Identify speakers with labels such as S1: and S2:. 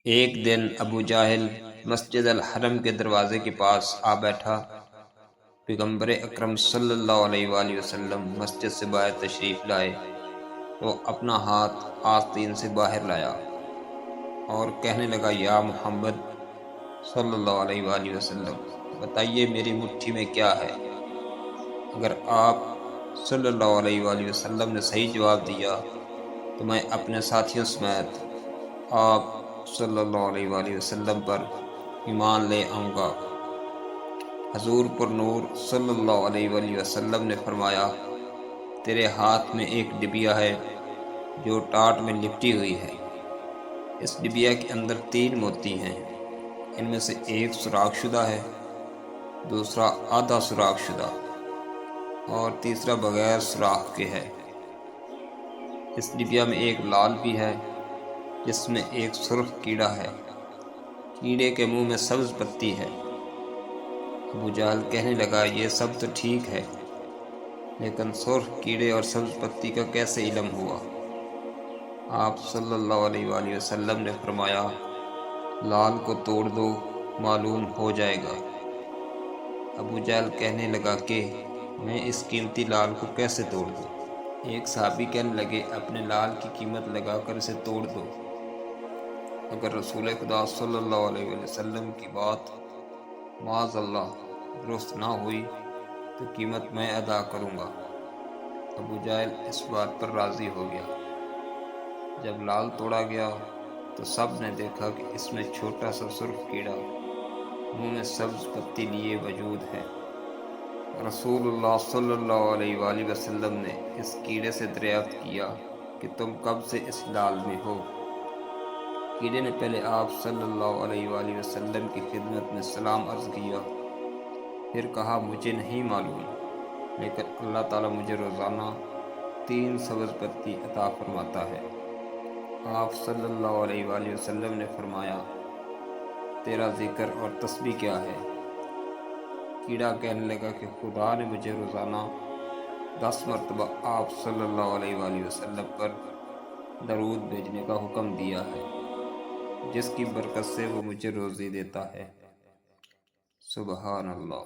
S1: ایک دن ابو جاہل مسجد الحرم کے دروازے کے پاس آ بیٹھا۔ پیغمبر اکرم صلی اللہ علیہ وآلہ وسلم مسجد سے باہر تشریف لائے تو اپنا ہاتھ آستین سے باہر لایا اور کہنے لگا، یا محمد صلی اللہ علیہ وآلہ وسلم، بتائیے میری مٹھی میں کیا ہے؟ اگر آپ صلی اللہ علیہ وآلہ وسلم نے صحیح جواب دیا تو میں اپنے ساتھیوں سمیت آپ صلی اللہ علیہ وآلہ وسلم پر ایمان لے آؤں گا۔ حضور پر نور صلی اللہ علیہ وآلہ وسلم نے فرمایا، تیرے ہاتھ میں ایک ڈبیا ہے جو ٹاٹ میں لپٹی ہوئی ہے۔ اس ڈبیا کے اندر 3 موتی ہیں، ان میں سے ایک سوراخ شدہ ہے، دوسرا آدھا سوراخ شدہ اور تیسرا بغیر سوراخ کے ہے۔ اس ڈبیا میں ایک لال بھی ہے جس میں ایک سرخ کیڑا ہے، کیڑے کے منہ میں سبز پتی ہے۔ ابو جہل کہنے لگا، یہ سب تو ٹھیک ہے، لیکن سرخ کیڑے اور سبز پتی کا کیسے علم ہوا؟ آپ صلی اللہ علیہ وآلہ وسلم نے فرمایا، لال کو توڑ دو، معلوم ہو جائے گا۔ ابو جہل کہنے لگا کہ میں اس قیمتی لال کو کیسے توڑ دوں؟ ایک صحابی کہنے لگے، اپنے لال کی قیمت لگا کر اسے توڑ دو، اگر رسول خدا صلی اللہ علیہ وآلہ وسلم کی بات معاذ اللہ درست نہ ہوئی تو قیمت میں ادا کروں گا۔ ابو جہل اس بات پر راضی ہو گیا۔ جب لال توڑا گیا تو سب نے دیکھا کہ اس میں چھوٹا سا سرخ کیڑا منہ میں سبز پتی لیے موجود ہے۔ رسول اللہ صلی اللہ علیہ وآلہ وسلم نے اس کیڑے سے دریافت کیا کہ تم کب سے اس لال میں ہو؟ کیڑے نے پہلے آپ صلی اللہ علیہ وآلہ وسلم کی خدمت میں سلام عرض کیا، پھر کہا، مجھے نہیں معلوم، لیکن اللہ تعالیٰ مجھے روزانہ 3 سبز پتی عطا فرماتا ہے۔ آپ صلی اللہ علیہ وآلہ وسلم نے فرمایا، تیرا ذکر اور تسبیح کیا ہے؟ کیڑا کہنے لگا کہ خدا نے مجھے روزانہ 10 مرتبہ آپ صلی اللہ علیہ وآلہ وسلم پر درود بھیجنے کا حکم دیا ہے، جس کی برکت سے وہ مجھے روزی دیتا ہے۔ سبحان اللہ۔